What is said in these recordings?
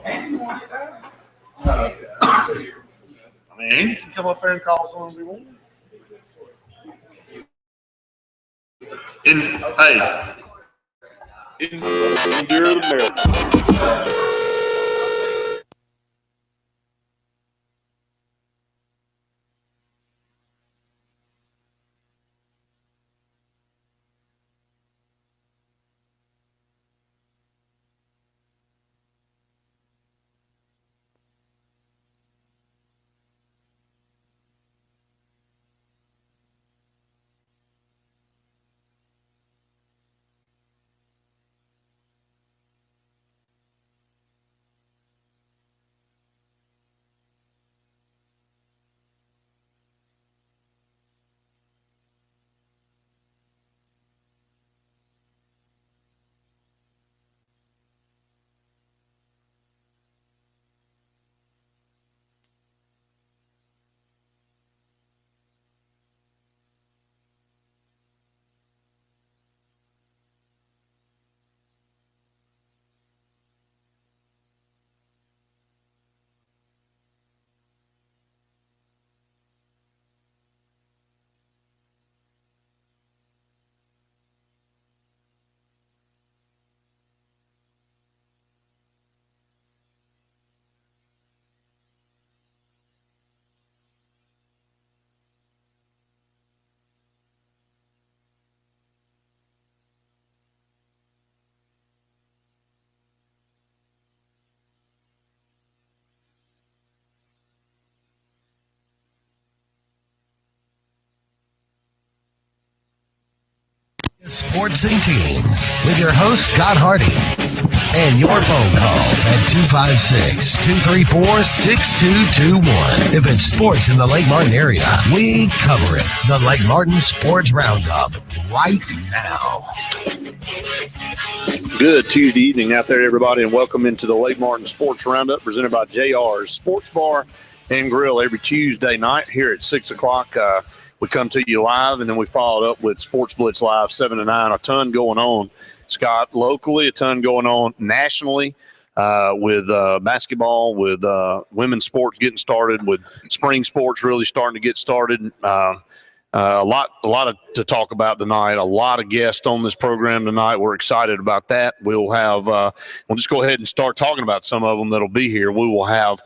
I mean, you can come up there and call someone if you want. Endure the marathon. Sports and Teams with your host, Scott Hardy. And your phone calls at 256-234-6221. If it's sports in the Lake Martin area, we cover it. The Lake Martin Sports Roundup right now. Good Tuesday evening out there, everybody, and welcome into the Lake Martin Sports Roundup presented by JR's Sports Bar and Grill every Tuesday night here at 6 o'clock. We come to you live, and then we followed up with Sports Blitz Live 7 to 9. A ton going on, Scott, locally, a ton going on nationally with basketball, with women's sports getting started, with spring sports really starting to get started. A lot to talk about tonight. A lot of guests on this program tonight. We're excited about that. We'll have we'll just go ahead and start talking about some of them that'll be here. We will have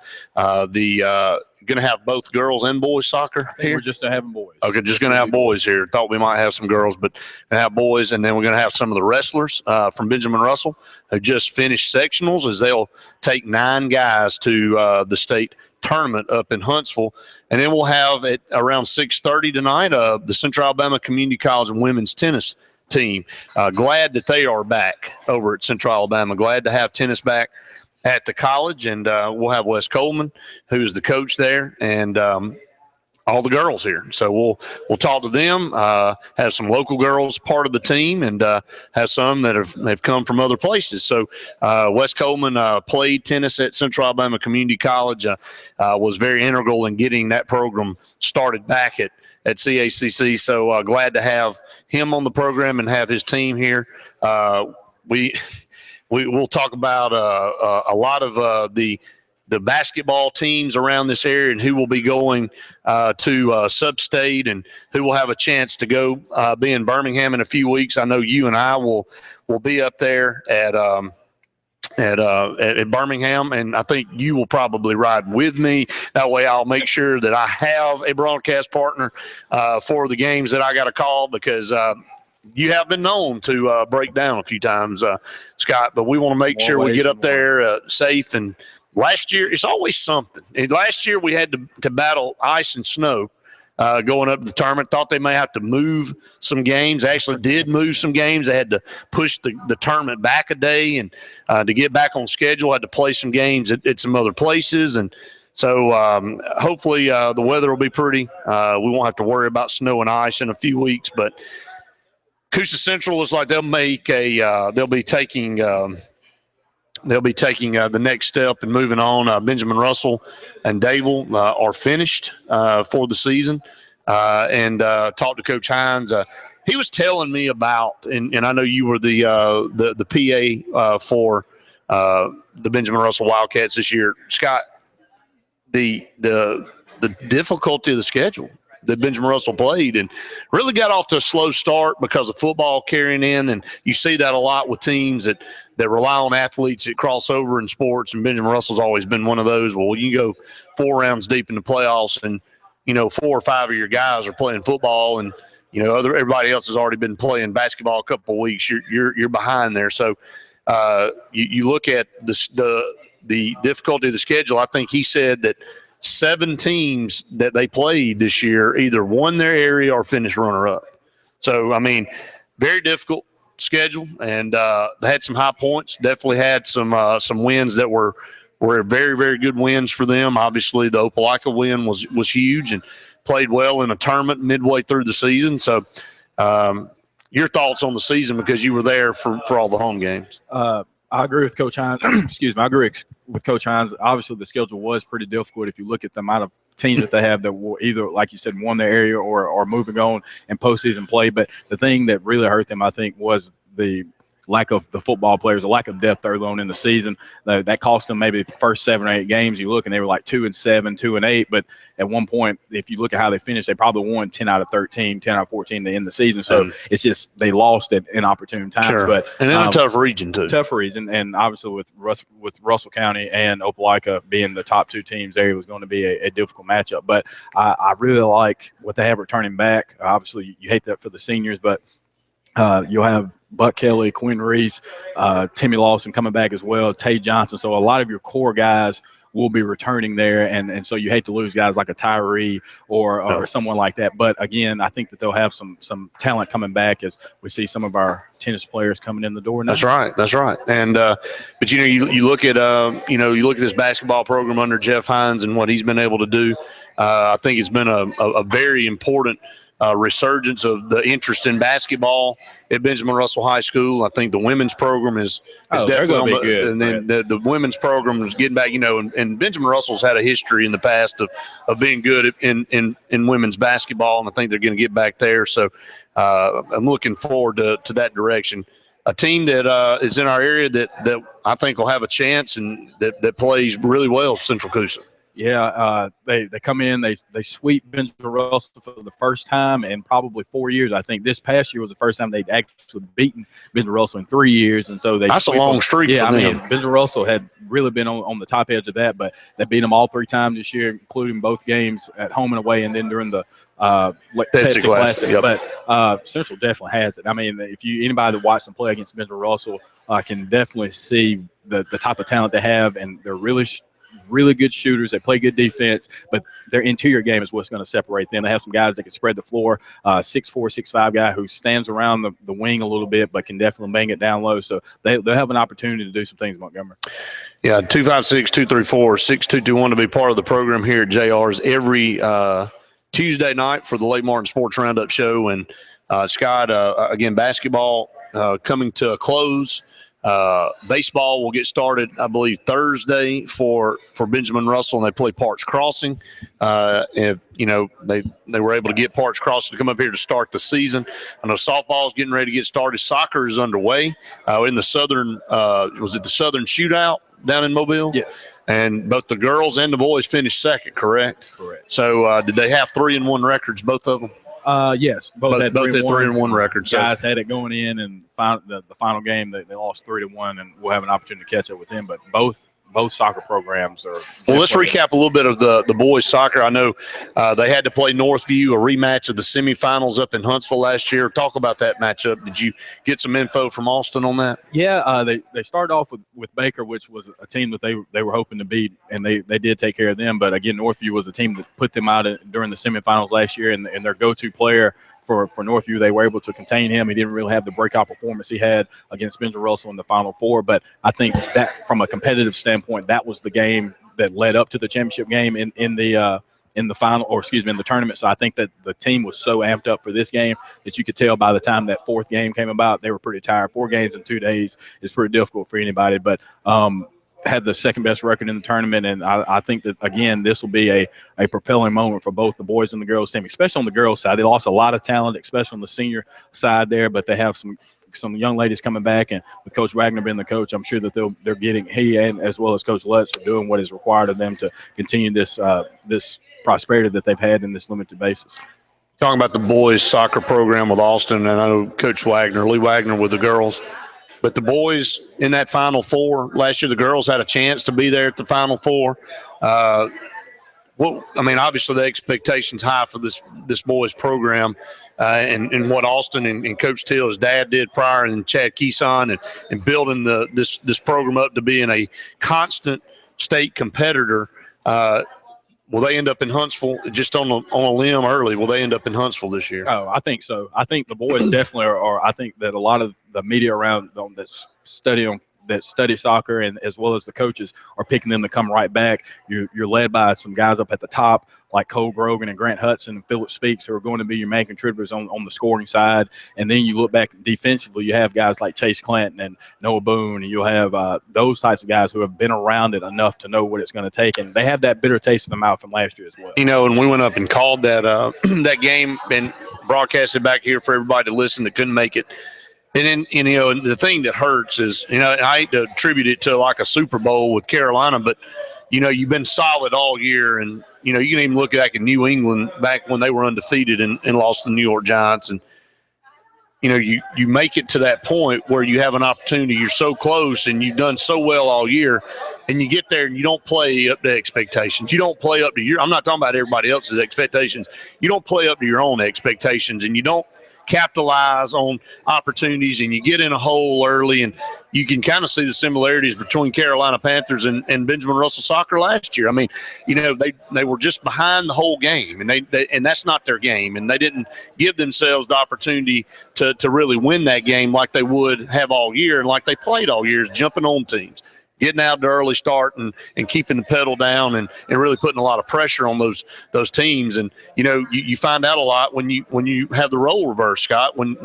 going to have both girls and boys soccer here? We're just having boys. Okay, just going to have boys here. Thought we might have some girls, but going to have boys, and then we're going to have some of the wrestlers from Benjamin Russell who just finished sectionals, as they'll take 9 guys to the state tournament up in Huntsville. And then we'll have at around 6:30 tonight the Central Alabama Community College women's tennis team. Glad that they are back over at Central Alabama. Glad to have tennis back at the college, and we'll have Wes Coleman, who's the coach there, and all the girls here. So we'll talk to them, have some local girls part of the team, and have some that have come from other places. So Wes Coleman played tennis at Central Alabama Community College, was very integral in getting that program started back at CACC. So glad to have him on the program and have his team here. We'll talk about a lot of the basketball teams around this area and who will be going to sub-state and who will have a chance to go be in Birmingham in a few weeks. I know you and I will be up there at Birmingham, and I think you will probably ride with me. That way I'll make sure that I have a broadcast partner for the games that I got to call, because you have been known to break down a few times, Scott, but we want to make sure we get up there safe. And last year, it's always something. And last year we had to battle ice and snow going up to the tournament. Thought they may have to move some games. Actually did move some games. They had to push the tournament back a day, and to get back on schedule, had to play some games at some other places. And so hopefully the weather will be pretty. We won't have to worry about snow and ice in a few weeks, but Coosa Central is like they'll be taking the next step and moving on. Benjamin Russell and Dayville are finished for the season, and talked to Coach Hines. He was telling me about, and I know you were the PA for the Benjamin Russell Wildcats this year. Scott, the difficulty of the schedule that Benjamin Russell played and really got off to a slow start because of football carrying in. And you see that a lot with teams that rely on athletes that cross over in sports. And Benjamin Russell's always been one of those. Well, you go 4 rounds deep in the playoffs and, 4 or 5 of your guys are playing football and, everybody else has already been playing basketball a couple of weeks. You're behind there. So you look at the difficulty of the schedule. I think he said that 7 teams that they played this year either won their area or finished runner-up. So, very difficult schedule, and they had some high points. Definitely had some wins that were very, very good wins for them. Obviously, the Kowaliga win was huge and played well in a tournament midway through the season. So, your thoughts on the season because you were there for all the home games. I agree with Coach Hines. Excuse me. I agree with Coach Hines. Obviously, the schedule was pretty difficult if you look at the amount of teams that they have that will either, like you said, won their area or moving on in postseason play. But the thing that really hurt them, I think, was the lack of the football players, the lack of depth early on in the season. That cost them maybe the first 7 or 8 games. You look, and they were like 2-7, 2-8. But at one point, if you look at how they finished, they probably won 10 out of 13, 10 out of 14 to end the season. So it's just they lost at inopportune times. Sure. But and in a tough region too. Tough region, and obviously with Russell County and Opelika being the top 2 teams there, it was going to be a difficult matchup. But I really like what they have returning back. Obviously, you hate that for the seniors, but you'll have Buck Kelly, Quinn Reese, Timmy Lawson coming back as well, Tay Johnson. So a lot of your core guys will be returning there, and so you hate to lose guys like a Tyree or someone like that. But again, I think that they'll have some talent coming back as we see some of our tennis players coming in the door now. That's right. And but you look at you look at this basketball program under Jeff Hines and what he's been able to do. I think it's been a very important resurgence of the interest in basketball at Benjamin Russell High School. I think the women's program is definitely good. And then the women's program is getting back, and Benjamin Russell's had a history in the past of being good in women's basketball, and I think they're going to get back there. So I'm looking forward to that direction. A team that is in our area that I think will have a chance and that plays really well, Central Coosa. Yeah, they come in, they sweep Benjamin Russell for the first time in probably 4 years. I think this past year was the first time they'd actually beaten Benjamin Russell in 3 years, and so that's a long streak for them. Benjamin Russell had really been on the top edge of that, but they beat them all 3 times this year, including both games at home and away, and then during the Pepsi Classic. Yep. But Central definitely has it. If anybody that watched them play against Benjamin Russell can definitely see the type of talent they have, and they're really good shooters. They play good defense, but their interior game is what's going to separate them. They have some guys that can spread the floor, 6'4", 6'5" guy who stands around the wing a little bit, but can definitely bang it down low. So they'll have an opportunity to do some things in Montgomery. Yeah, 256-234-6221 to be part of the program here at JR's every Tuesday night for the Lake Martin Sports Roundup show. And Scott, again, basketball coming to a close. Baseball will get started, I believe, Thursday for Benjamin Russell, and they play Parks Crossing. If they were able to get Parks Crossing to come up here to start the season. I know softball is getting ready to get started. Soccer is underway in the Southern. Was it the Southern Shootout down in Mobile? Yes. And both the girls and the boys finished second, correct? Correct. So did they have 3-1 records, both of them? Yes, both had 3-1 records. So. Guys had it going in, and the final game they lost 3-1, and we'll have an opportunity to catch up with them. But both soccer programs are. Well, let's recap a little bit of the boys' soccer. I know they had to play Northview, a rematch of the semifinals up in Huntsville last year. Talk about that matchup. Did you get some info from Austin on that? Yeah, they started off with Baker, which was a team that they were hoping to beat, and they did take care of them. But again, Northview was a team that put them out during the semifinals last year, and their go-to player for Northview, they were able to contain him. He didn't really have the breakout performance he had against Benjamin Russell in the Final Four, but I think that from a competitive standpoint, that was the game that led up to the championship game in the final, or excuse me, in the tournament. So I think that the team was so amped up for this game that you could tell by the time that 4th game came about, they were pretty tired. 4 games in 2 days is pretty difficult for anybody, but had the second best record in the tournament, and I think that, again, this will be a propelling moment for both the boys and the girls team, especially on the girls side. They lost a lot of talent, especially on the senior side there, but they have some some young ladies coming back, and with Coach Wagner being the coach, I'm sure that they're getting he and as well as Coach Lutz are doing what is required of them to continue this this prosperity that they've had in this limited basis. Talking about the boys soccer program with Austin, and I know Coach Wagner, Lee Wagner with the girls, but the boys in that Final Four last year, the girls had a chance to be there at the Final Four. Well, I mean, obviously the expectation's high for this boys program, and what Austin and Coach Till, his dad, did prior, and Chad Keeson, and building this program up to being a constant state competitor. Will they end up in Huntsville just on a limb early? Will they end up in Huntsville this year? Oh, I think so. I think the boys definitely are. I think that a lot of the media around them that study soccer and as well as the coaches are picking them to come right back. You're led by some guys up at the top like Cole Grogan and Grant Hudson and Phillip Speaks, who are going to be your main contributors on the scoring side. And then you look back defensively, you have guys like Chase Clanton and Noah Boone, and you'll have those types of guys who have been around it enough to know what it's going to take. And they have that bitter taste in their mouth from last year as well. You know, and we went up and called that that game and broadcasted back here for everybody to listen that couldn't make it. And then, you know, the thing that hurts is, you know, I hate to attribute it to like a Super Bowl with Carolina, but, you know, you've been solid all year. And, you know, you can even look back at New England back when they were undefeated and lost to the New York Giants. And, you know, you make it to that point where you have an opportunity. You're so close and you've done so well all year. And you get there and you don't play up to expectations. You don't play up to I'm not talking about everybody else's expectations. You don't play up to your own expectations, and you don't capitalize on opportunities, and you get in a hole early. And you can kind of see the similarities between Carolina Panthers and Benjamin Russell Soccer last year. I mean, you know, they were just behind the whole game, and they and that's not their game, and they didn't give themselves the opportunity to really win that game like they would have all year, and like they played all year, is jumping on teams, getting out to early start and keeping the pedal down and really putting a lot of pressure on those teams. And, you know, you find out a lot when you have the role reverse, Scott, when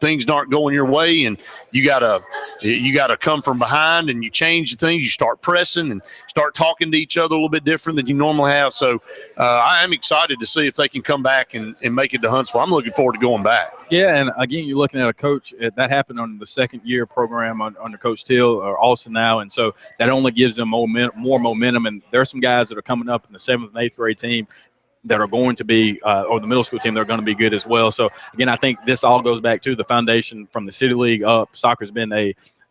things aren't going your way and you gotta come from behind and you change the things, you start pressing and start talking to each other a little bit different than you normally have. So I am excited to see if they can come back and make it to Huntsville. I'm looking forward to going back. Yeah, and again, you're looking at a coach that happened on the second year program under Coach Till or Austin now, and so that only gives them more momentum. And there are some guys that are coming up in the 7th and 8th grade team that are going to be, or the middle school team, they're going to be good as well. So again, I think this all goes back to the foundation from the City League up.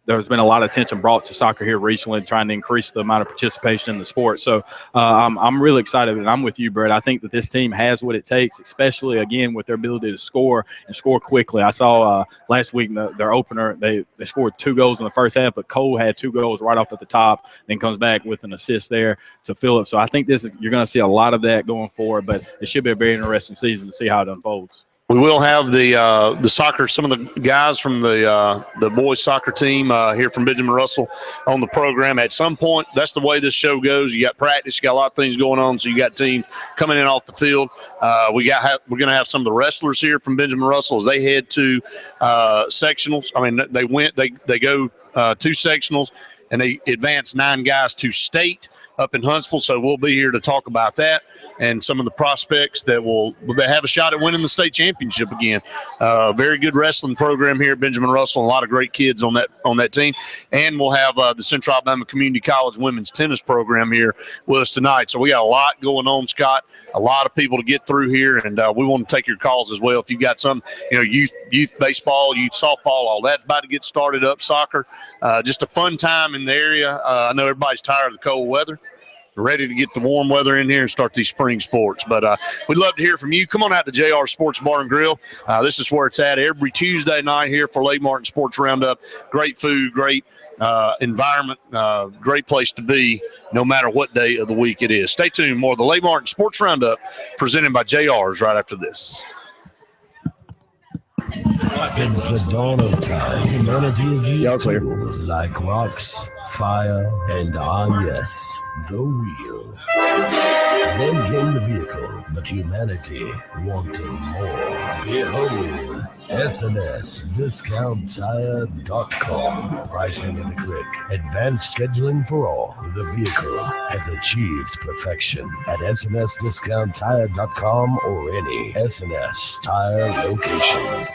There's been a lot of attention brought to soccer here recently, trying to increase the amount of participation in the sport. So I'm really excited, and I'm with you, Brett. I think that this team has what it takes, especially, again, with their ability to score and score quickly. I saw last week their opener, they scored 2 goals in the first half, but Cole had 2 goals right off at the top, then comes back with an assist there to Phillip. So I think you're going to see a lot of that going forward, but it should be a very interesting season to see how it unfolds. We will have the soccer, some of the guys from the boys soccer team here from Benjamin Russell on the program at some point. That's the way this show goes. You got practice, you got a lot of things going on, so you got teams coming in off the field. We're going to have some of the wrestlers here from Benjamin Russell as they head to sectionals. I mean, they go 2 sectionals and they advance 9 guys to state up in Huntsville. So we'll be here to talk about that and some of the prospects that will have a shot at winning the state championship again. Very good wrestling program here at Benjamin Russell, and a lot of great kids on that team. And we'll have the Central Alabama Community College women's tennis program here with us tonight. So we got a lot going on, Scott, a lot of people to get through here, and we want to take your calls as well. If you've got some, youth baseball, youth softball, all that's about to get started up, soccer. Just a fun time in the area. I know everybody's tired of the cold weather. We're ready to get the warm weather in here and start these spring sports. But we'd love to hear from you. Come on out to JR Sports Bar and Grill. This is where it's at every Tuesday night here for Lake Martin Sports Roundup. Great food, great environment, great place to be no matter what day of the week it is. Stay tuned. More of the Lake Martin Sports Roundup presented by JR's right after this. Since the dawn of time, humanity has used tools like rocks, fire, and yes, the wheel. Then came the vehicle, but humanity wanted more. Behold, SNSDiscountTire.com. Pricing at the click. Advanced scheduling for all. The vehicle has achieved perfection at SNSDiscountTire.com or any SNS Tire location.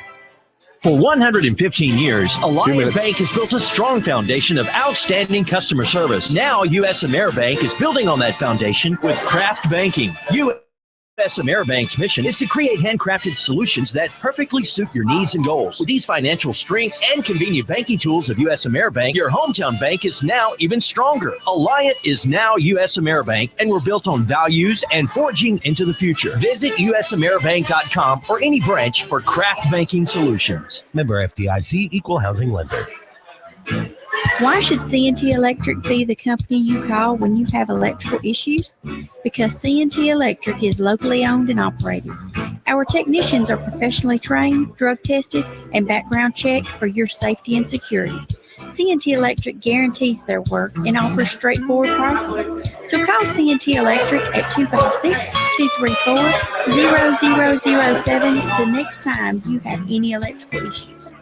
For 115 years, Alliant Bank has built a strong foundation of outstanding customer service. Now, U.S. Ameribank is building on that foundation with craft banking. U.S. Ameribank's mission is to create handcrafted solutions that perfectly suit your needs and goals. With these financial strengths and convenient banking tools of U.S. Ameribank, your hometown bank is now even stronger. Alliant is now U.S. Ameribank, and we're built on values and forging into the future. Visit usameribank.com or any branch for craft banking solutions. Member FDIC, Equal Housing Lender. Why should C&T Electric be the company you call when you have electrical issues? Because C&T Electric is locally owned and operated. Our technicians are professionally trained, drug tested, and background checked for your safety and security. C&T Electric guarantees their work and offers straightforward pricing. So call C&T Electric at 256-234-0007 the next time you have any electrical issues.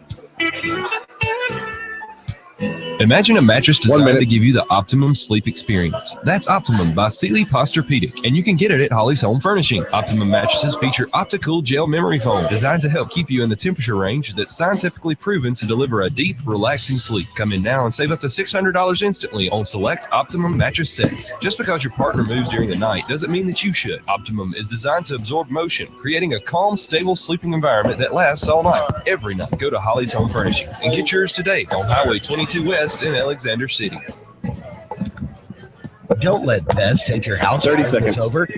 Imagine a mattress designed to give you the optimum sleep experience. That's Optimum by Sealy Posturepedic, and you can get it at Holly's Home Furnishing. Optimum mattresses feature optical gel memory foam designed to help keep you in the temperature range that's scientifically proven to deliver a deep, relaxing sleep. Come in now and save up to $600 instantly on select Optimum mattress sets. Just because your partner moves during the night doesn't mean that you should. Optimum is designed to absorb motion, creating a calm, stable sleeping environment that lasts all night, every night. Go to Holly's Home Furnishing and get yours today on Highway 22 West in Alexander City. Don't let pests take your house. 30 seconds. Over.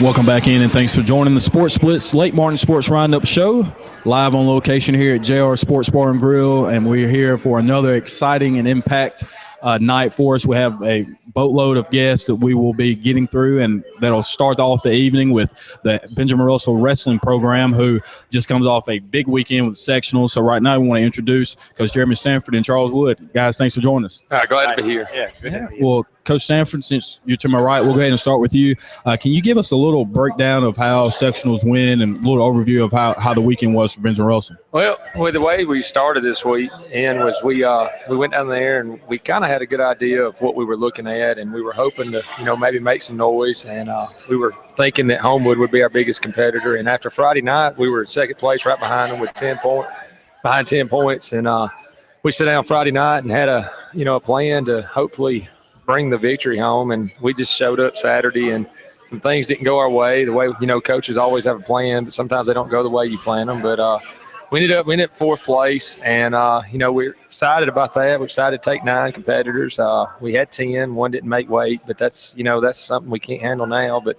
Welcome back in, and thanks for joining the Sports Blitz Late Morning Sports Roundup show, live on location here at JR Sports Bar and Grill, and we're here for another exciting and impact night for us. We have a boatload of guests that we will be getting through, and that'll start off the evening with the Benjamin Russell Wrestling Program, who just comes off a big weekend with sectionals. So right now we want to introduce Coach Jeremy Stanford and Charles Wood. Guys, thanks for joining us. Glad to be here. Yeah, good to be here. Well, Coach Stanford, since you're to my right, we'll go ahead and start with you. Can you give us a little breakdown of how sectionals went and a little overview of how the weekend was for Benjamin Russell? Well, the way we started this week was we went down there and we kind of had a good idea of what we were looking at, and we were hoping to maybe make some noise, and we were thinking that Homewood would be our biggest competitor. And after Friday night, we were in second place, right behind them with 10 points, and we sat down Friday night and had a plan to hopefully bring the victory home, and we just showed up Saturday, and some things didn't go our way. The way coaches always have a plan, but sometimes they don't go the way you plan them. But we ended up fourth place, and we're excited about that. We're excited to take 9 competitors. We had 10. One didn't make weight, but that's something we can't handle now. But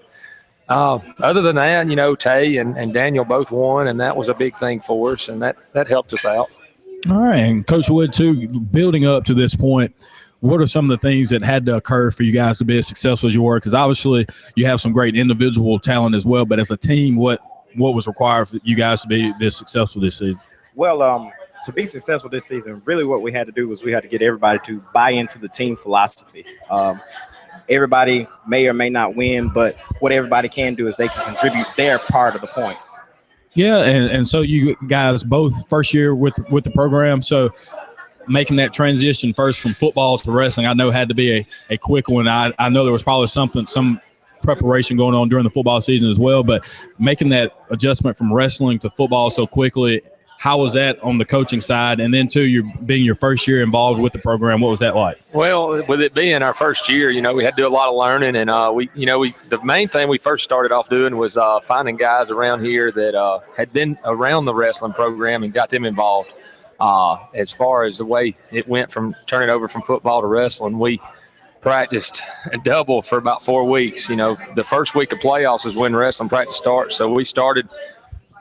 other than that, Tay and Daniel both won, and that was a big thing for us, and that helped us out. All right, and Coach Wood too, building up to this point, what are some of the things that had to occur for you guys to be as successful as you were? Because obviously you have some great individual talent as well, but as a team, what was required for you guys to be this successful this season? Well, to be successful this season, really what we had to do was we had to get everybody to buy into the team philosophy. Everybody may or may not win, but what everybody can do is they can contribute their part of the points. Yeah, and so you guys both first year with the program, so making that transition first from football to wrestling, I know had to be a quick one. I know there was probably some preparation going on during the football season as well, but making that adjustment from wrestling to football so quickly, how was that on the coaching side? And then too, you being your first year involved with the program, what was that like? Well, with it being our first year, we had to do a lot of learning, and the main thing we first started off doing was finding guys around here that had been around the wrestling program and got them involved. As far as the way it went from turning over from football to wrestling, we practiced double for about 4 weeks. The first week of playoffs is when wrestling practice starts. So we started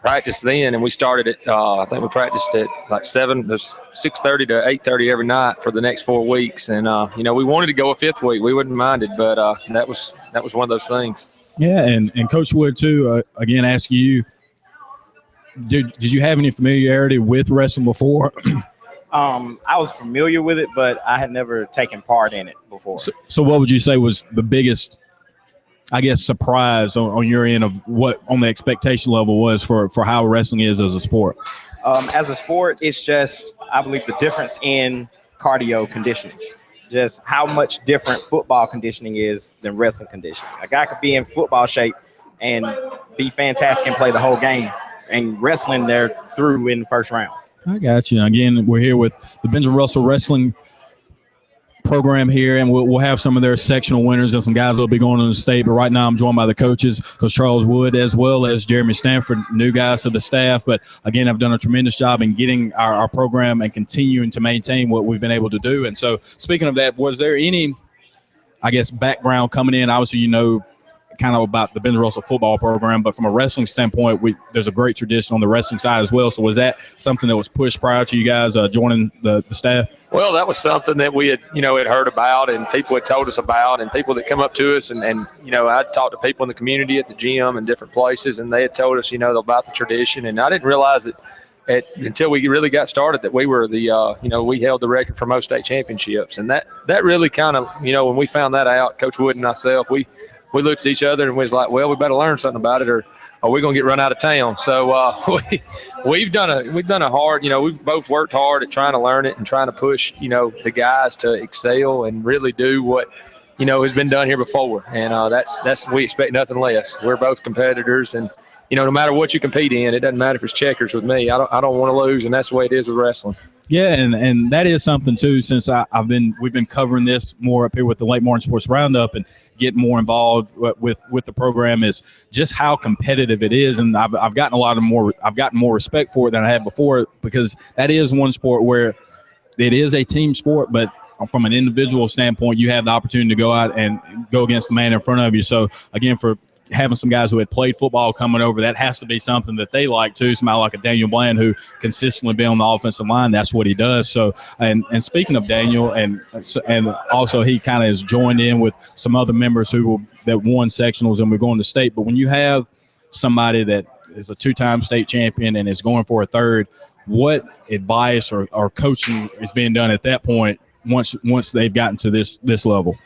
practice then, and we started at I think we practiced at like 6:30 to 8:30 every night for the next 4 weeks. And we wanted to go a fifth week. We wouldn't mind it, but that was one of those things. Yeah, and Coach Wood too. Again, asking you, did you have any familiarity with wrestling before? I was familiar with it, but I had never taken part in it before. So what would you say was the biggest, I guess, surprise on your end of what on the expectation level was for how wrestling is as a sport? As a sport, it's just, I believe, the difference in cardio conditioning. Just how much different football conditioning is than wrestling conditioning. A guy could be in football shape and be fantastic and play the whole game. And wrestling, they're through in the first round. I got you. Again, we're here with the Benjamin Russell Wrestling program here, and we'll have some of their sectional winners and some guys that will be going to the state. But right now I'm joined by the coaches, Coach Charles Wood, as well as Jeremy Stanford, new guys to the staff. But again, I've done a tremendous job in getting our program and continuing to maintain what we've been able to do. And so speaking of that, was there any, I guess, background coming in? Obviously, kind of about the Benjamin Russell football program, but from a wrestling standpoint, there's a great tradition on the wrestling side as well. So was that something that was pushed prior to you guys joining the staff? Well, that was something that we had heard about, and people had told us about, and people that come up to us, and I'd talked to people in the community at the gym and different places, and they had told us, about the tradition. And I didn't realize that until we really got started that we were we held the record for most state championships. And that really kind of, when we found that out, Coach Wood and myself, we looked at each other and we was like, well, we better learn something about it, or are we going to get run out of town? So we've done a hard, we've both worked hard at trying to learn it and trying to push, the guys to excel and really do what, has been done here before. And that's we expect nothing less. We're both competitors, and no matter what you compete in, it doesn't matter if it's checkers with me. I don't want to lose, and that's the way it is with wrestling. Yeah, and that is something too. Since we've been covering this more up here with the Late Martin Sports Roundup and getting more involved with the program, is just how competitive it is, and I've gotten more respect for it than I had before, because that is one sport where it is a team sport, but from an individual standpoint, you have the opportunity to go out and go against the man in front of you. So again, for having some guys who had played football coming over, that has to be something that they like too. Somebody like a Daniel Bland who consistently been on the offensive line, that's what he does. So, and speaking of Daniel, and also he kind of has joined in with some other members that won sectionals and we're going to state. But when you have somebody that is a two-time state champion and is going for a third, what advice or coaching is being done at that point once they've gotten to this level?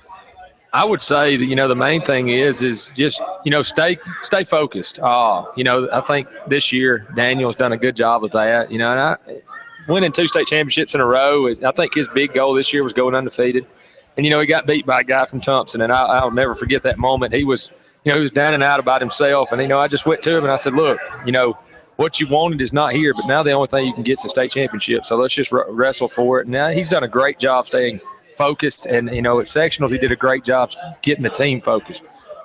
I would say that, the main thing is just, stay focused. I think this year Daniel's done a good job with that, and winning 2 state championships in a row. I think his big goal this year was going undefeated. And, he got beat by a guy from Thompson, and I'll never forget that moment. He was, he was down and out about himself. And, I just went to him and I said, look, what you wanted is not here, but now the only thing you can get is a state championship. So let's just wrestle for it. And now he's done a great job staying focused, and at sectionals he did a great job getting the team focused.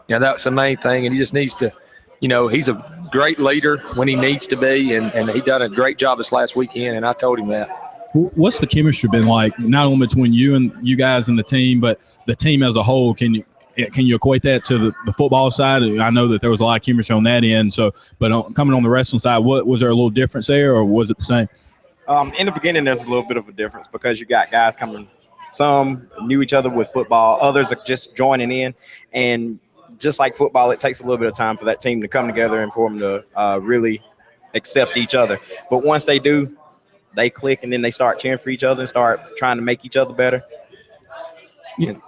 That's the main thing, and he just needs to, he's a great leader when he needs to be, and he done a great job this last weekend, and I told him that. What's the chemistry been like, not only between you guys and the team, but the team as a whole? Can you equate that to the football side? I know that there was a lot of chemistry on that end, but coming on the wrestling side, was there a little difference there, or was it the same? In the beginning, there's a little bit of a difference because you got guys coming. Some knew each other with football. Others are just joining in. And just like football, it takes a little bit of time for that team to come together and for them to really accept each other. But once they do, they click, and then they start cheering for each other and start trying to make each other better.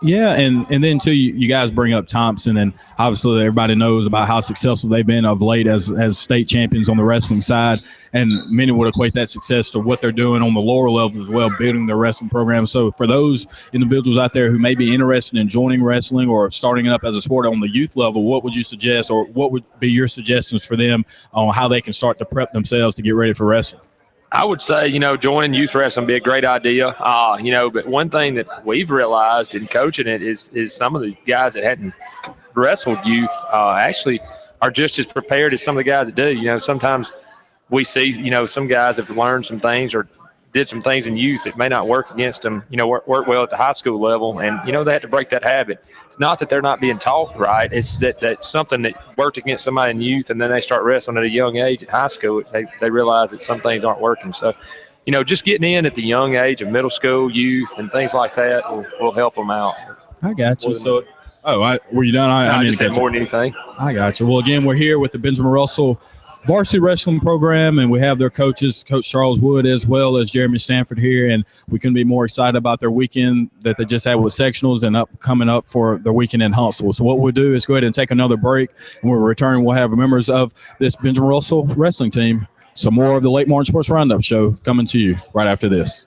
Yeah, and then too, you guys bring up Thompson, and obviously everybody knows about how successful they've been of late as state champions on the wrestling side, and many would equate that success to what they're doing on the lower level as well, building their wrestling program. So for those individuals out there who may be interested in joining wrestling or starting it up as a sport on the youth level, what would you suggest, or what would be your suggestions for them on how they can start to prep themselves to get ready for wrestling? I would say, joining youth wrestling would be a great idea. But one thing that we've realized in coaching it is some of the guys that hadn't wrestled youth actually are just as prepared as some of the guys that do. Sometimes we see, some guys have learned some things or did some things in youth that may not work against them, work well at the high school level. And, they have to break that habit. It's not that they're not being taught right. It's that something that worked against somebody in youth, and then they start wrestling at a young age at high school. They realize that some things aren't working. So, just getting in at the young age of middle school, youth, and things like that will help them out. I got you. So, were you done? I just said more than anything. I got you. Well, again, we're here with the Benjamin Russell varsity wrestling program, and we have their coaches, Coach Charles Wood, as well as Jeremy Stanford here, and we couldn't be more excited about their weekend that they just had with sectionals and coming up for their weekend in Huntsville. So what we'll do is go ahead and take another break, and when we return, we'll have members of this Benjamin Russell wrestling team. Some more of the Late Morning Sports Roundup show coming to you right after this.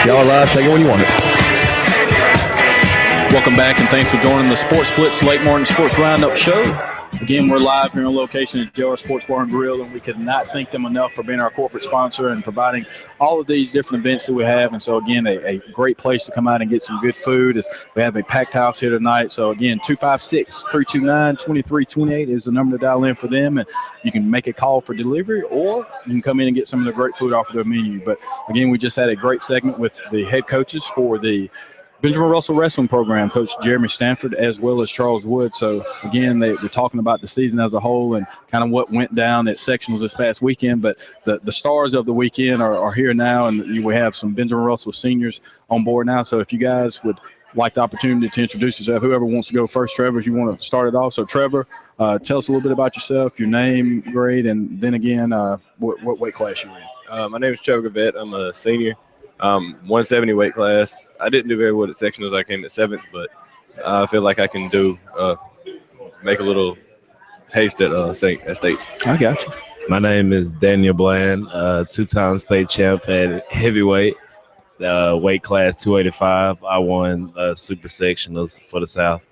Y'all are live. Take it when you want it. Welcome back, and thanks for joining the Sports Blitz Late Morning Sports Roundup show. Again, we're live here on location at JR Sports Bar and Grill, and we could not thank them enough for being our corporate sponsor and providing all of these different events that we have. And so, again, a great place to come out and get some good food. We have a packed house here tonight. So, again, 256-329-2328 is the number to dial in for them. And you can make a call for delivery, or you can come in and get some of the great food off of their menu. But, again, we just had a great segment with the head coaches for the Benjamin Russell Wrestling Program, Coach Jeremy Stanford, as well as Charles Wood. So, again, they're talking about the season as a whole and kind of what went down at sectionals this past weekend. But the stars of the weekend are here now, and we have some Benjamin Russell seniors on board now. So if you guys would like the opportunity to introduce yourself, whoever wants to go first, Trevor, if you want to start it off. So, Trevor, tell us a little bit about yourself, your name, grade, and then again, what weight class you're in. My name is Trevor Gavette. I'm a senior. 170 weight class. I didn't do very well at sectionals. I came at 7th, but I feel like I can make a little haste at state. I got you. My name is Daniel Bland, 2-time state champ at heavyweight, weight class 285. I won super sectionals for the South.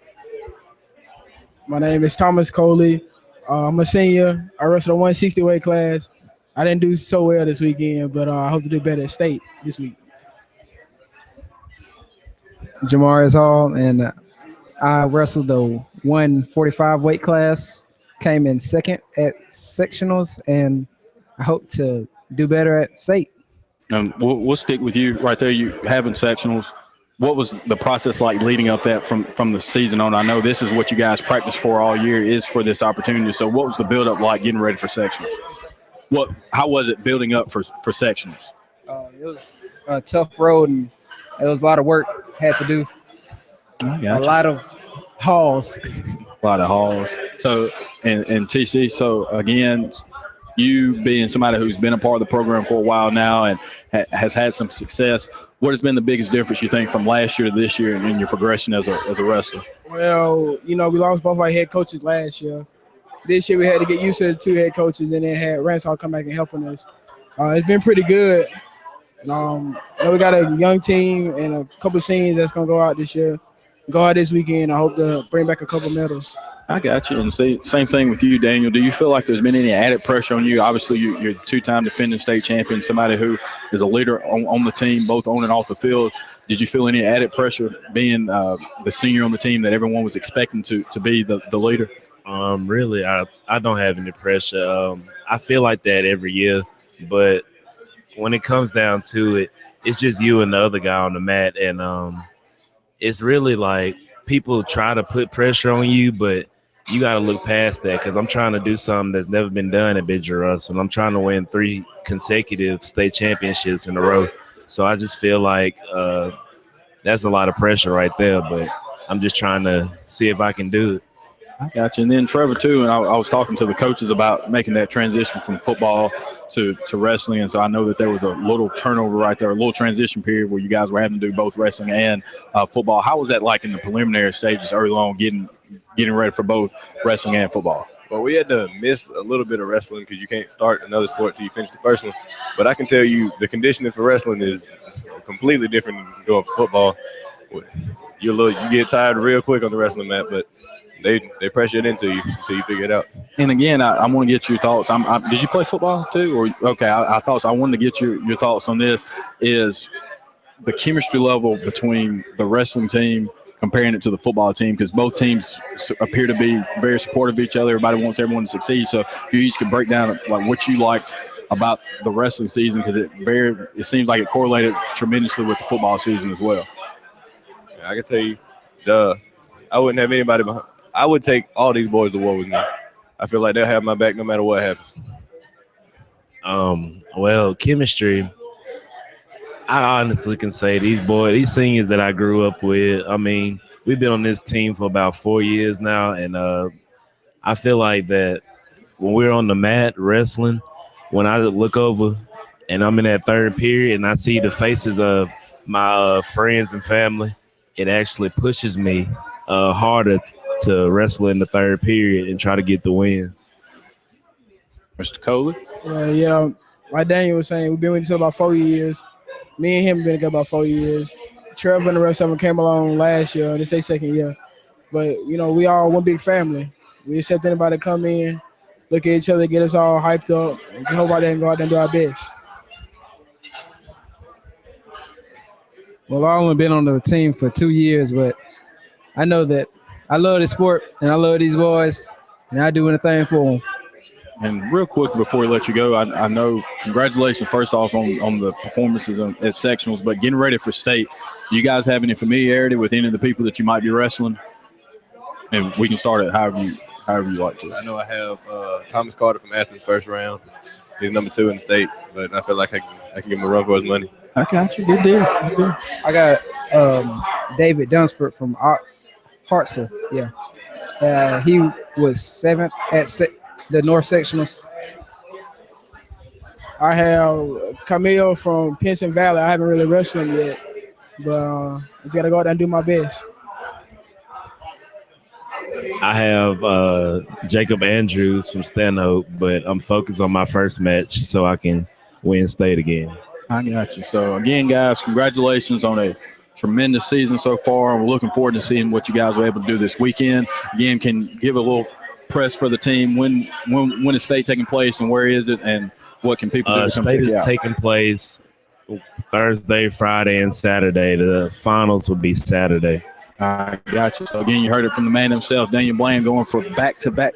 My name is Thomas Coley. I'm a senior. I wrestled a 160 weight class. I didn't do so well this weekend, but I hope to do better at state this week. Jamarius Hall, and I wrestled the 145 weight class, came in 2nd at sectionals, and I hope to do better at state. And we'll stick with you right there. You having sectionals. What was the process like leading up that from the season on? I know this is what you guys practice for all year, is for this opportunity. So what was the build-up like getting ready for sectionals? How was it building up for sectionals? It was a tough road, and it was a lot of work had to do. A lot of hauls. A lot of hauls. So, and TC, so again, you being somebody who's been a part of the program for a while now and has had some success, what has been the biggest difference you think from last year to this year in your progression as a wrestler? Well, we lost both our head coaches last year. This year we had to get used to the 2 head coaches, and then had Ransom come back and helping us. It's been pretty good. We got a young team and a couple of seniors that's going to go out this year. Go out this weekend. I hope to bring back a couple medals. I got you. And same thing with you, Daniel. Do you feel like there's been any added pressure on you? Obviously, you're 2-time defending state champion, somebody who is a leader on the team, both on and off the field. Did you feel any added pressure being the senior on the team that everyone was expecting to be the leader? Really, I don't have any pressure. I feel like that every year, but when it comes down to it, it's just you and the other guy on the mat, and it's really like people try to put pressure on you, but you got to look past that, because I'm trying to do something that's never been done at Benjamin Russell, and I'm trying to win 3 consecutive state championships in a row. So I just feel like that's a lot of pressure right there, but I'm just trying to see if I can do it. I got you. And then Trevor, too, and I was talking to the coaches about making that transition from football to wrestling, and so I know that there was a little turnover right there, a little transition period where you guys were having to do both wrestling and football. How was that like in the preliminary stages early on, getting ready for both wrestling and football? Well, we had to miss a little bit of wrestling because you can't start another sport till you finish the first one. But I can tell you the conditioning for wrestling is completely different than going for football. You get tired real quick on the wrestling mat, but they pressure it into you until you figure it out. And again, I want to get your thoughts. Did you play football too? I wanted to get your thoughts on this. Is the chemistry level between the wrestling team, comparing it to the football team, because both teams appear to be very supportive of each other. Everybody wants everyone to succeed. So if you each could break down like what you liked about the wrestling season, because it seems like it correlated tremendously with the football season as well. I can tell you, I wouldn't have anybody behind. I would take all these boys to war with me. I feel like they'll have my back no matter what happens. Well, chemistry, I honestly can say these seniors that I grew up with, I mean, we've been on this team for about 4 years now, and I feel like that when we're on the mat wrestling, when I look over and I'm in that third period and I see the faces of my friends and family, it actually pushes me harder to wrestle in the third period and try to get the win. Mr. Coley? Yeah, like Daniel was saying, we've been with each other about 4 years. Me and him have been together about 4 years. Trevor and the rest of them came along last year. This is their 2nd year. But, we all one big family. We accept anybody to come in, look at each other, get us all hyped up, and just hope out there and go out there and do our best. Well, I've only been on the team for 2 years, but I know that I love this sport and I love these boys, and I do anything for them. And real quick before we let you go, I know congratulations first off on the performances at sectionals, but getting ready for state. Do you guys have any familiarity with any of the people that you might be wrestling? And we can start it however you like to. I know I have Thomas Carter from Athens first round. He's number 2 in the state, but I feel like I can give him a run for his money. I got you. Good deal. I got David Dunsford from Hartzell. Yeah. He was 7th at the North Sectionals. I have Camille from Pinson Valley. I haven't really wrestled him yet, but I just got to go out there and do my best. I have Jacob Andrews from Stanhope, but I'm focused on my first match so I can win state again. I got you. So, again, guys, congratulations on a tremendous season so far. We're looking forward to seeing what you guys are able to do this weekend. Again, can give a little press for the team. When is state taking place and where is it and what can people do to come check state it is out? taking place Thursday, Friday, and Saturday. The finals will be Saturday. I got you. So, again, you heard it from the man himself, Daniel Bland, going for back-to-back,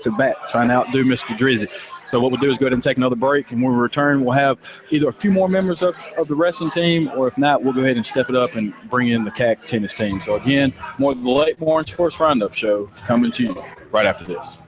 trying to outdo Mr. Drizzy. So what we'll do is go ahead and take another break, and when we return, we'll have either a few more members of the wrestling team, or if not, we'll go ahead and step it up and bring in the CAC tennis team. So, again, more of the Late Morning Sports Roundup show coming to you right after this.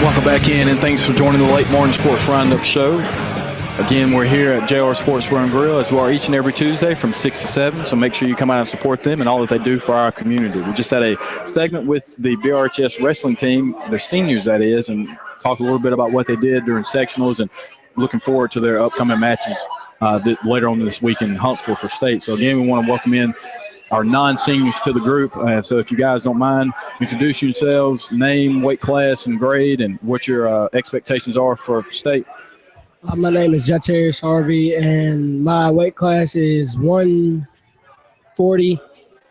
Welcome back in, and thanks for joining the Late Morning Sports Roundup show. Again, we're here at JR Sports Bar and Grill as we are each and every Tuesday from 6 to 7, so make sure you come out and support them and all that they do for our community. We just had a segment with the BRHS wrestling team, the seniors that is, and talk a little bit about what they did during sectionals and looking forward to their upcoming matches later on this week in Huntsville for state. So again, we want to welcome in our non-seniors to the group. So if you guys don't mind, introduce yourselves, name, weight class, and grade, and what your expectations are for state. My name is Jatarius Harvey, and my weight class is 140.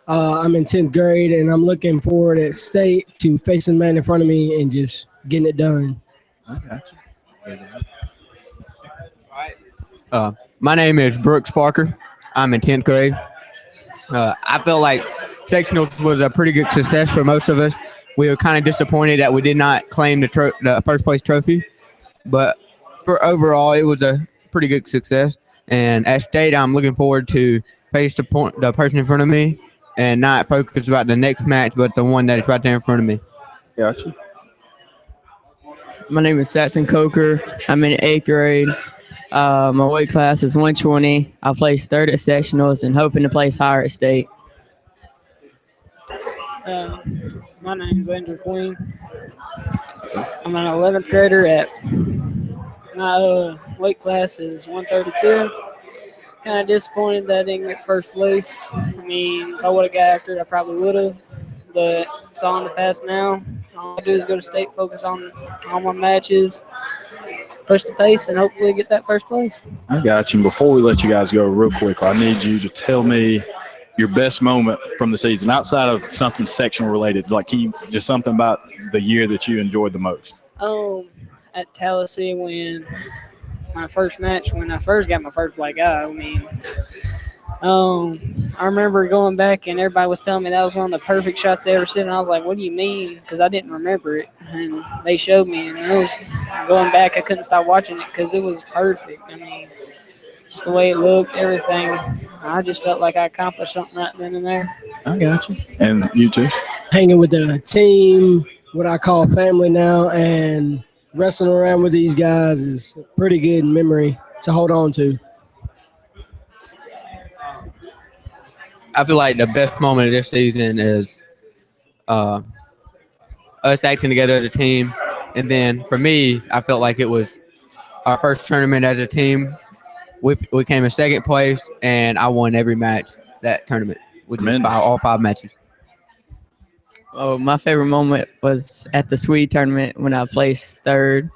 I'm in 10th grade, and I'm looking forward at state to facing the man in front of me and just getting it done. I got you. My name is Brooks Parker. I'm in 10th grade. I feel like sectionals was a pretty good success for most of us. We were kind of disappointed that we did not claim the first place trophy, but for overall, it was a pretty good success. And at state, I'm looking forward to face the person in front of me and not focus about the next match, but the one that is right there in front of me. Gotcha. My name is Saxon Coker. I'm in 8th grade. My weight class is 120. I placed third at sectionals and hoping to place higher at state. My name is Andrew Queen. I'm an 11th grader at my weight class is 132. Kind of disappointed that I didn't get first place. I mean, if I would have got after it, I probably would have. But it's all in the past now. All I do is go to state, focus on all my matches, push the pace, and hopefully get that first place. I got you. And before we let you guys go real quick, I need you to tell me your best moment from the season outside of something sectional related. Like, can you just something about the year that you enjoyed the most? At Tallahassee when my first match, when I first got my first black eye, I mean, I remember going back and everybody was telling me that was one of the perfect shots they ever seen. And I was like, what do you mean? Because I didn't remember it. And they showed me. And it was going back, I couldn't stop watching it because it was perfect. I mean, just the way it looked, everything. I just felt like I accomplished something right then and there. I got you. And you too? Hanging with the team, what I call family now, and wrestling around with these guys is a pretty good memory to hold on to. I feel like the best moment of this season is us acting together as a team. And then for me, I felt like it was our first tournament as a team. We came in second place, and I won every match that tournament, which is all 5 matches. Oh, my favorite moment was at the Swede tournament when I placed third.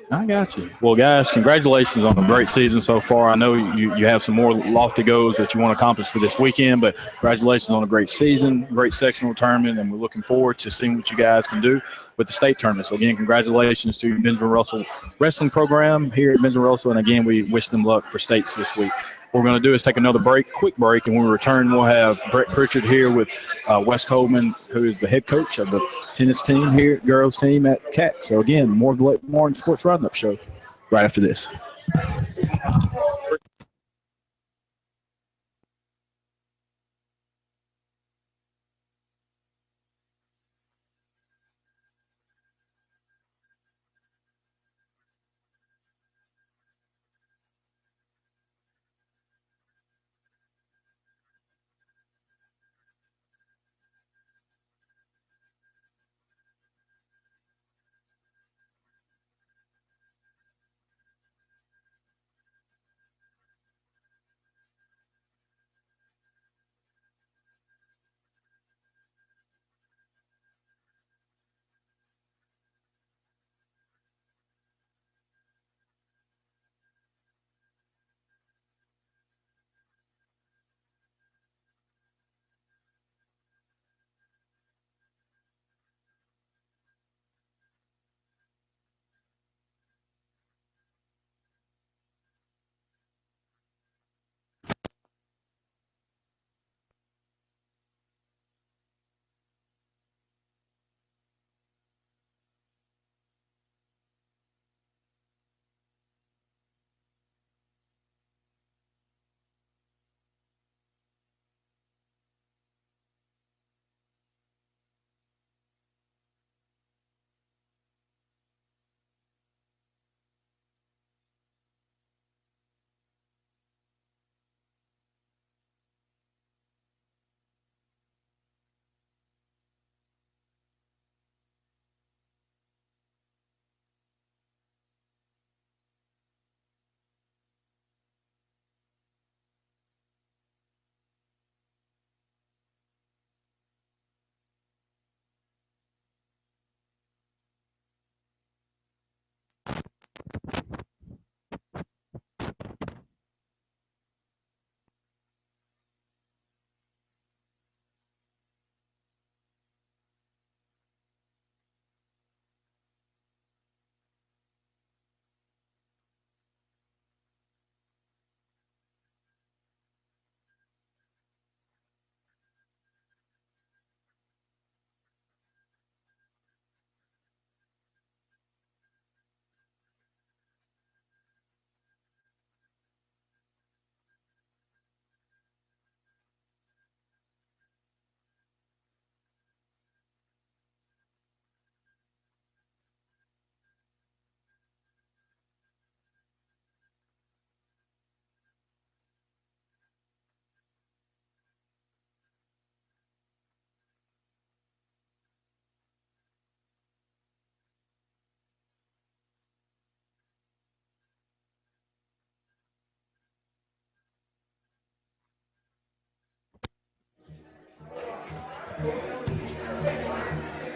I got you. Well, guys, congratulations on a great season so far. I know you have some more lofty goals that you want to accomplish for this weekend, but congratulations on a great season, great sectional tournament, and we're looking forward to seeing what you guys can do with the state tournament. So, again, congratulations to Benjamin Russell Wrestling Program here at Benjamin Russell, and, again, we wish them luck for states this week. What we're going to do is take another quick break, and when we return, we'll have Brett Pritchard here with Wes Coleman, who is the head coach of the tennis team here, girls team at CAC. So, again, more in Sports Roundup show right after this.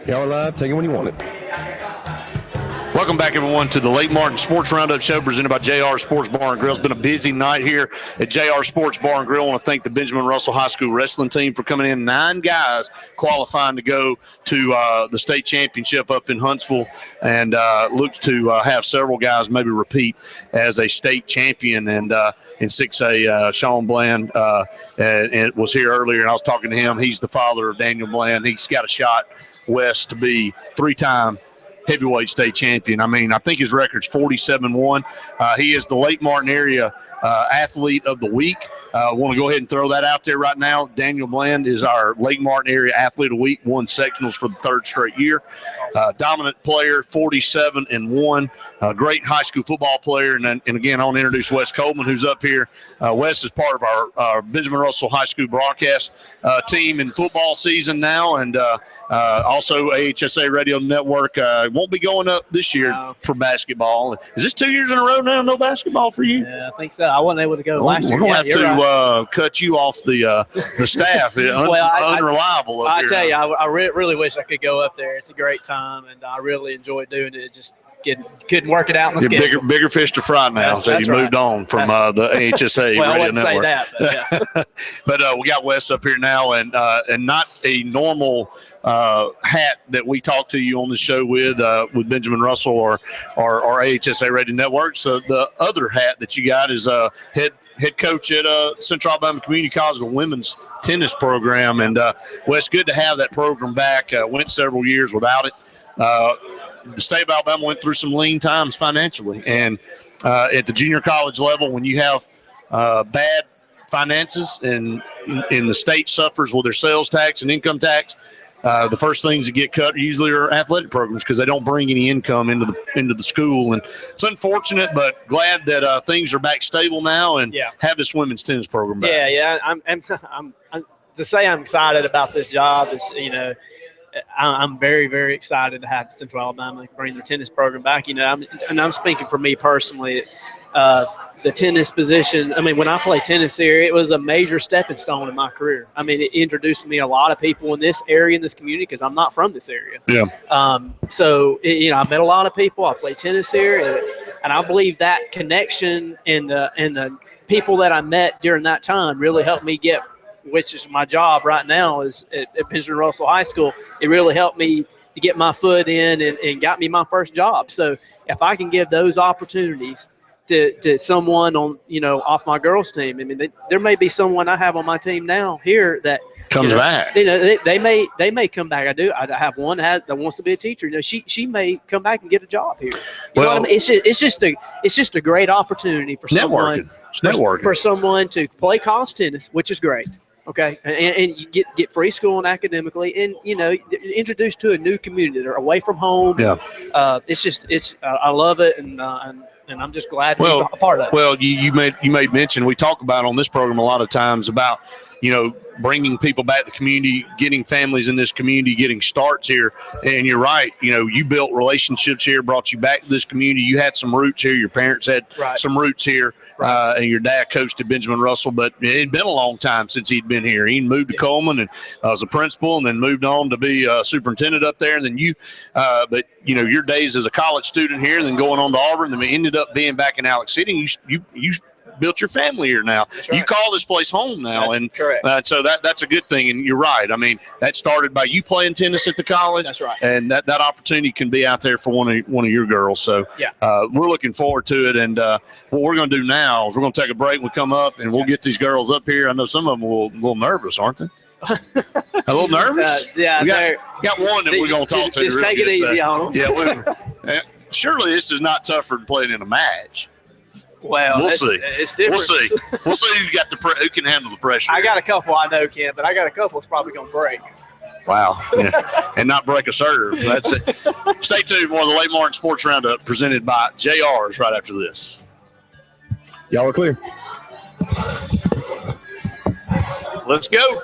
Y'all are live. Take it when you want it. Welcome back, everyone, to the Lake Martin Sports Roundup Show presented by JR Sports Bar and Grill. It's been a busy night here at JR Sports Bar and Grill. I want to thank the Benjamin Russell High School wrestling team for coming in. 9 guys qualifying to go to the state championship up in Huntsville, and look to have several guys maybe repeat as a state champion. And in 6A, Sean Bland and was here earlier, and I was talking to him. He's the father of Daniel Bland. He's got a shot west to be 3-time heavyweight state champion. I mean, I think his record's 47-1. He is the Lake Martin area athlete of the week. I want to go ahead and throw that out there right now. Daniel Bland is our Lake Martin area athlete of the week, won sectionals for the 3rd straight year. Dominant player, 47-1. Great high school football player. And again, I want to introduce Wes Coleman, who's up here. Wes is part of our Benjamin Russell High School broadcast team in football season now, and also AHSA Radio Network. Won't be going up this year for basketball. Is this 2 years in a row now, no basketball for you? Yeah, I think so. I wasn't able to go last year. We're going to have to cut you off the staff. Unreliable. I tell you, I really wish I could go up there. It's a great time, and I really enjoy doing it. Just couldn't work it out in the schedule. Bigger fish to fry now. So you moved on from the AHSA well, Radio I wouldn't Network. say that, but, but we got Wes up here now, and not a normal hat that we talk to you on the show with Benjamin Russell or AHSA Radio Network. So the other hat that you got is head coach at Central Alabama Community College, the women's tennis program. And Wes, good to have that program back. Went several years without it. The state of Alabama went through some lean times financially, and at the junior college level, when you have bad finances and the state suffers with their sales tax and income tax, the first things that get cut usually are athletic programs because they don't bring any income into the school. And it's unfortunate, but glad that things are back stable now and have this women's tennis program back. Yeah. I'm to say I'm excited about this job is, I'm very, very excited to have Central Alabama bring their tennis program back. I'm speaking for me personally. The tennis position, when I played tennis here, it was a major stepping stone in my career. It introduced me a lot of people in this area, in this community, because I'm not from this area. Yeah. I met a lot of people. I played tennis here, and I believe that connection and the people that I met during that time really helped me get, which is my job right now, is at Benjamin Russell High School. It really helped me to get my foot in and got me my first job. So if I can give those opportunities to someone on, off my girls' team, there may be someone I have on my team now here that comes back. They may come back. I have one that wants to be a teacher. she may come back and get a job here. You know what I mean? It's just a great opportunity for someone. For someone to play college tennis, which is great. Okay, and you get free schooling academically, and introduced to a new community. They're away from home. Yeah, I love it, and I'm just glad to be a part of it. Well, you made mention, we talk about on this program a lot of times about bringing people back to the community, getting families in this community, getting starts here. And you're right. You built relationships here, brought you back to this community. You had some roots here. Your parents had some roots here. And your dad coached at Benjamin Russell, but it had been a long time since he'd been here. He moved to Coleman and was a principal, and then moved on to be a superintendent up there. And then your days as a college student here, and then going on to Auburn, then we ended up being back in Alex City. You built your family here now. Right. You call this place home now. That's correct. So that's a good thing. And you're right. That started by you playing tennis at the college. That's right. And that opportunity can be out there for one of your girls. So we're looking forward to it. And what we're going to do now is we're going to take a break. We'll come up and we'll get these girls up here. I know some of them are a little nervous, aren't they? A little nervous? We got one that we're going to talk to. Just take it easy on them. Yeah, surely this is not tougher than playing in a match. Well, we'll see. It's different. We'll see who can handle the pressure. I got a couple I know can, but I got a couple that's probably going to break. Wow. Yeah. And not break a serve. That's it. Stay tuned. More of the Lake Martin Sports Roundup presented by JR's right after this. Y'all are clear. Let's go.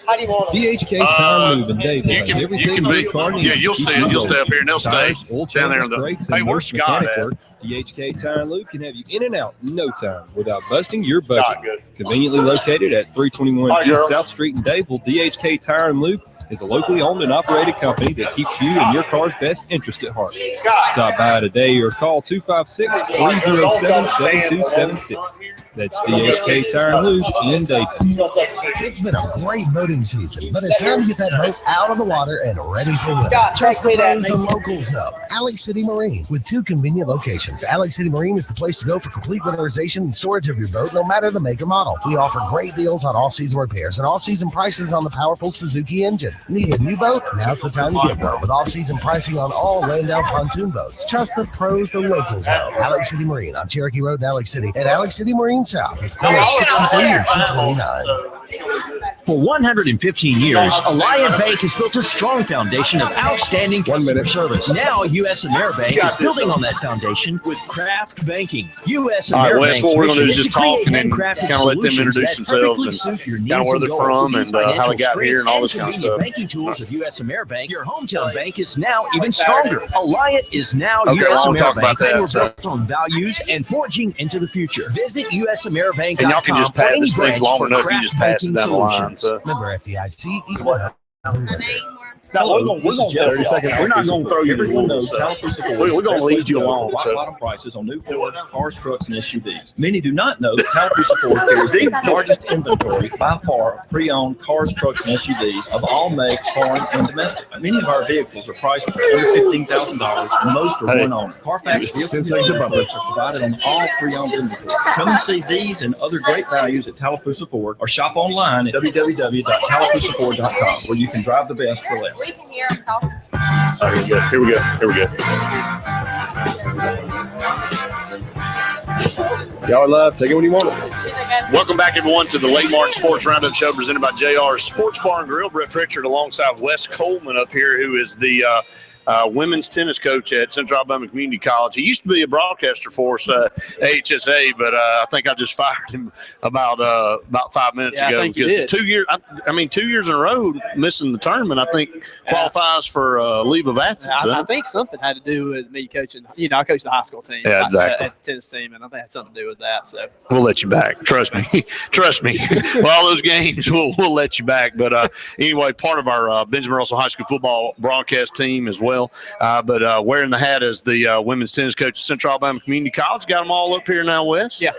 How do you want DHK Power Move and Dave has everything you can be. Yeah, you'll stay up here and they'll stay down there. Hey, where's Scott at? DHK Tire and Lube can have you in and out in no time without busting your budget. Conveniently located at 321 East South Street in Dadeville, DHK Tire and Lube is a locally owned and operated company that keeps you and your car's best interest at heart. Stop by today or call 256-307-7276. That's DHK Tire and Lube in Dadeville. It's been a great boating season, but it's time to get that boat out of the water and ready for winter. Scott, Trust text me that. the locals know. Alex City Marine, with 2 convenient locations. Alex City Marine is the place to go for complete winterization and storage of your boat, no matter the make or model. We offer great deals on all-season repairs and all-season prices on the powerful Suzuki engine. Need a new boat? Now's the time to get one. With all-season pricing on all Landau pontoon boats. Trust the pros, the locals know. Alex City Marine on Cherokee Road in Alex City, and Alex City Marine South at corner 63 and 229. For 115 years, Alliant Bank has built a strong foundation of outstanding customer service. Now, U.S. AmeriBank is building on that foundation with Craft Banking. U.S. All right, Wes, what we're going to do is mission just talk and then kind of let them introduce themselves and kind of where they're from and how they got here and all this kind of stuff. Banking tools of U.S. AmeriBank, your hometown bank is now even stronger. Alliant is now U.S. AmeriBank, and we're built on values and forging into the future. Visit USAmeriBank.com. And y'all can just pass this thing's long enough, you just pass it down the line. So. Member FDIC, equal. Now, we're going to 30 seconds. We're not going to throw you to the wolves. We're going to lead you along. Rock bottom prices on new Ford cars, trucks, and SUVs. Many do not know that Tallapoosa Ford carries the largest inventory by far of pre-owned cars, trucks, and SUVs of all makes, foreign and domestic. Many of our vehicles are priced under $15,000, and most are one owner. Carfax vehicle reports are provided on all pre-owned inventory. Come and see these and other great values at Tallapoosa Ford, or shop online at www.tallapoosaford.com, where you can drive the best for less. We can hear him talking. Here we go. Y'all are live. Take it when you want it. Welcome back, everyone, to the Lake Martin Sports Roundup Show presented by JR Sports Bar and Grill. Brett Pritchard alongside Wes Coleman up here, who is the women's tennis coach at Central Alabama Community College. He used to be a broadcaster for us at HSA, but I think I just fired him about 5 minutes ago because it's 2 years. 2 years in a row missing the tournament. I think qualifies for leave of absence. I think something had to do with me coaching. I coached the high school team, yeah, exactly. at the tennis team, and I think it had something to do with that. So we'll let you back. Trust me. For all those games, we'll let you back. But anyway, part of our Benjamin Russell High School football broadcast team as well. But wearing the hat as the women's tennis coach at Central Alabama Community College. Got them all up here now, Wes. Yeah.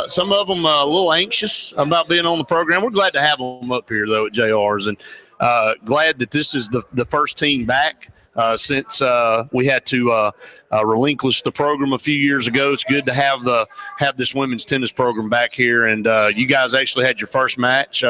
Some of them a little anxious about being on the program. We're glad to have them up here, though, at JR's. And glad that this is the first team back since we had to relinquish the program a few years ago. It's good to have this women's tennis program back here. And you guys actually had your first match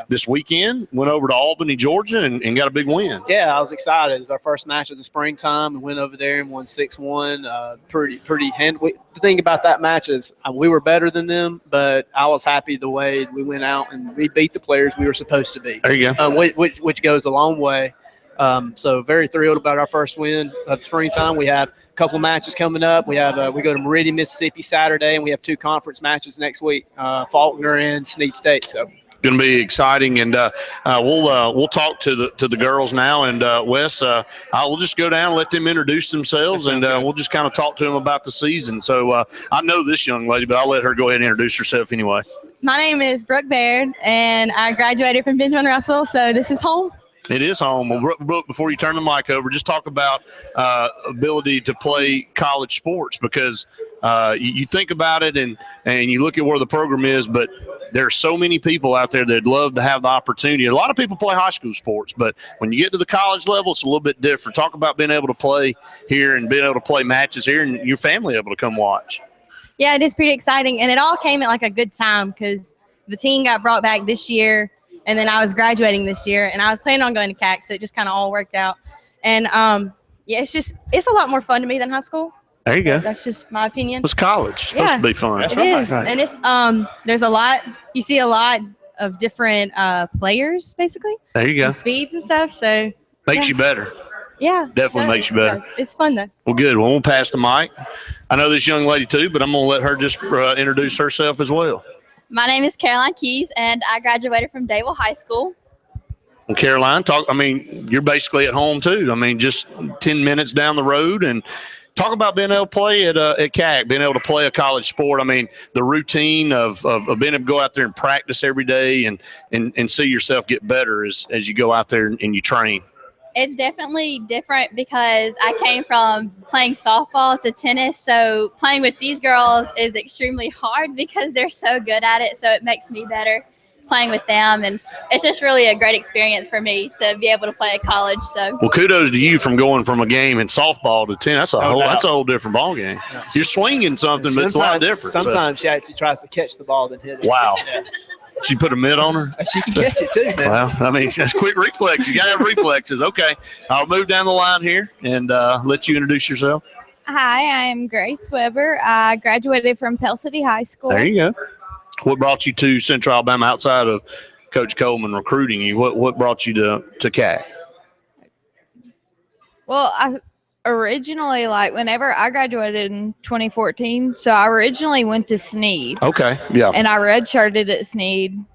this weekend. Went over to Albany, Georgia, and got a big win. Yeah, I was excited. It was our first match of the springtime. We went over there and won 6-1. Pretty handy. The thing about that match is we were better than them, but I was happy the way we went out and we beat the players we were supposed to beat. There you go. Which goes a long way. So very thrilled about our first win of the springtime. We have a couple of matches coming up. We have we go to Meridian, Mississippi Saturday, and we have 2 conference matches next week, Faulkner and Snead State. So going to be exciting, and we'll talk to the girls now. And Wes, we'll just go down, let them introduce themselves, and we'll just kind of talk to them about the season. So I know this young lady, but I'll let her go ahead and introduce herself anyway. My name is Brooke Baird, and I graduated from Benjamin Russell, so this is home. It is home. Well, Brooke, before you turn the mic over, just talk about ability to play college sports, because you think about it and you look at where the program is, but there are so many people out there that'd love to have the opportunity. A lot of people play high school sports, but when you get to the college level, it's a little bit different. Talk about being able to play here and being able to play matches here and your family able to come watch. Yeah, it is pretty exciting, and it all came at like a good time because the team got brought back this year, and then I was graduating this year, and I was planning on going to CAC, so it just kind of all worked out. And it's a lot more fun to me than high school. There you go. That's just my opinion. It's college. It's supposed to be fun. It is, and it's there's a lot. You see a lot of different players, basically. There you go. And speeds and stuff. So makes you better. Yeah, definitely makes you better. It's fun though. Well, good. Well, we'll pass the mic. I know this young lady too, but I'm going to let her just introduce herself as well. My name is Caroline Keys, and I graduated from Dadeville High School. Well, Caroline, you're basically at home too. I mean, just 10 minutes down the road, and Talk about being able to play at CAC, being able to play a college sport. I mean, the routine of being able to go out there and practice every day and see yourself get better as you go out there and you train. It's definitely different because I came from playing softball to tennis. So playing with these girls is extremely hard because they're so good at it. So it makes me better playing with them. And it's just really a great experience for me to be able to play at college. So well, kudos to you from going from a game in softball to tennis. That's a whole different ball game. Yeah. You're swinging something, but it's a lot different. Sometimes she actually tries to catch the ball than hit it. Wow. Yeah. She put a mitt on her? She can catch it too, man. Well, I mean, that's quick reflexes. You got to have reflexes. Okay. I'll move down the line here and let you introduce yourself. Hi, I'm Grace Weber. I graduated from Pell City High School. There you go. What brought you to Central Alabama outside of Coach Coleman recruiting you? What brought you to CAC? Well, I originally, whenever I graduated in 2014, so I originally went to Sneed. Okay, yeah. And I redshirted at Sneed.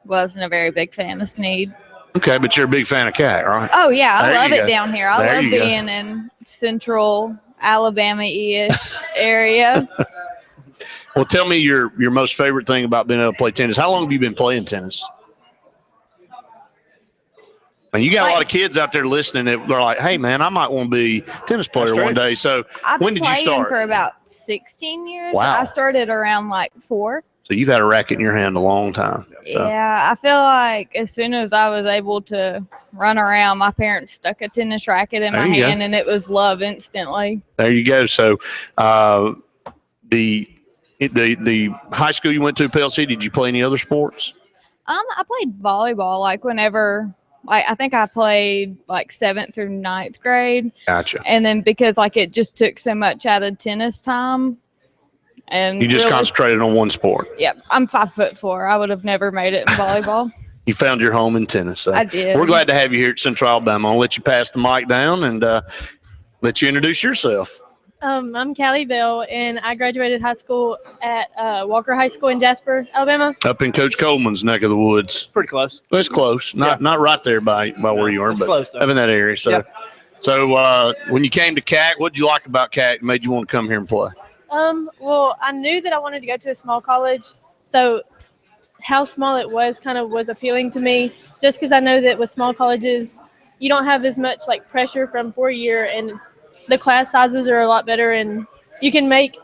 Wasn't a very big fan of Sneed. Okay, but you're a big fan of CAC, right? Oh, yeah. I love it down here. I love being go. in Central Alabama-ish area. Well, tell me your most favorite thing about being able to play tennis. How long have you been playing tennis? And you got a lot of kids out there listening that are like, hey, man, I might want to be a tennis player one day. So when did you start? For about 16 years. Wow. I started around 4. So you've had a racket in your hand a long time. So. Yeah, I feel like as soon as I was able to run around, my parents stuck a tennis racket in my hand, and it was love instantly. There you go. So the high school you went to, PLC, did you play any other sports? I played volleyball whenever. I think I played 7th through 9th grade. Gotcha. And then because it just took so much out of tennis time. And you just concentrated on one sport. Yep. I'm 5'4". I would have never made it in volleyball. You found your home in tennis. So I did. We're glad to have you here at Central Alabama. I'll let you pass the mic down and let you introduce yourself. I'm Callie Bell, and I graduated high school at Walker High School in Jasper, Alabama. Up in Coach Coleman's neck of the woods. Pretty close. Well, it's close. Not right there by where you are, but close, up in that area. So, when you came to CAC, what did you like about CAC that made you want to come here and play? Well, I knew that I wanted to go to a small college, so how small it was was appealing to me, just because I know that with small colleges, you don't have as much pressure from 4-year, and the class sizes are a lot better, and you can make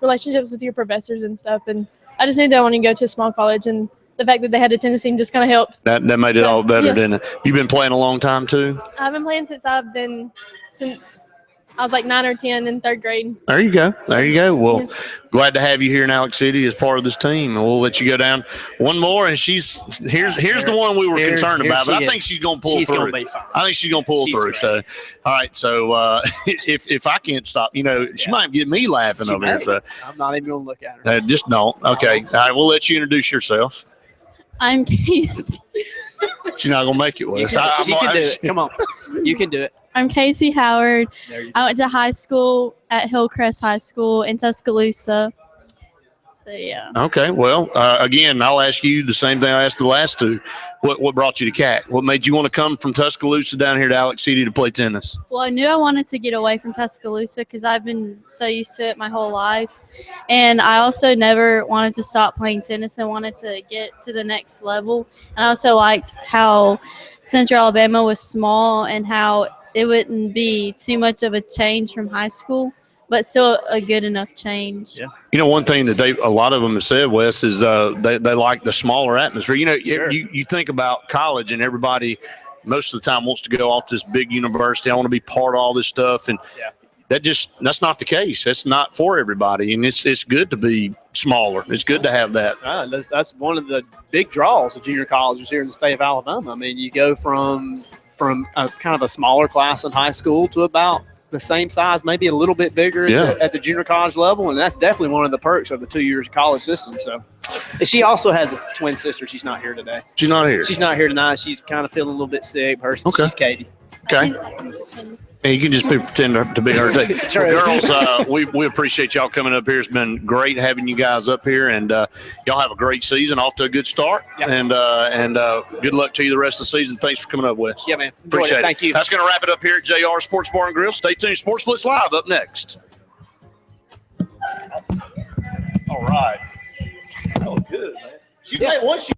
relationships with your professors and stuff. And I just knew that I wanted to go to a small college, and the fact that they had a tennis team just kind of helped. That made it all better, didn't it? You've been playing a long time too? I've been playing since I was 9 or 10 in 3rd grade. There you go. There you go. Well, glad to have you here in Alex City as part of this team, and we'll let you go down one more. And here's the one we were concerned about, but I think she's going to pull through. She's going to be fine. I think she's going to pull through. Great. So, all right. So if I can't stop, she might get me laughing over here. So I'm not even going to look at her. Just don't. Okay. All right. We'll let you introduce yourself. I'm Casey. She's not going to make it with us. She can do it. Come on. You can do it. I'm Casey Howard. I went to high school at Hillcrest High School in Tuscaloosa. So, yeah. Okay. Well, again, I'll ask you the same thing I asked the last two. What brought you to CAC? What made you want to come from Tuscaloosa down here to Alex City to play tennis? Well, I knew I wanted to get away from Tuscaloosa because I've been so used to it my whole life. And I also never wanted to stop playing tennis and wanted to get to the next level. And I also liked how Central Alabama was small and how it wouldn't be too much of a change from high school, but still a good enough change. Yeah. One thing that a lot of them have said, Wes, is they like the smaller atmosphere. Sure. You think about college and everybody most of the time wants to go off to this big university. I want to be part of all this stuff. And that's not the case. That's not for everybody. And it's good to be smaller. It's good to have that. That's one of the big draws of junior colleges here in the state of Alabama. I mean, you go from a kind of a smaller class in high school to about the same size, maybe a little bit bigger at the junior college level, and that's definitely one of the perks of the 2-year college system. So, she also has a twin sister. She's not here today. She's not here. She's not here tonight. She's kind of feeling a little bit sick. She's Katie. Okay. And you can just pretend to be her. Well, girls, we appreciate y'all coming up here. It's been great having you guys up here, and y'all have a great season, off to a good start. Yep. And good luck to you the rest of the season. Thanks for coming up, Wes. Yeah, man. Appreciate it. Thank you. That's going to wrap it up here at JR Sports Bar and Grill. Stay tuned. Sports Blitz Live up next. All right. That was good, man. She played once.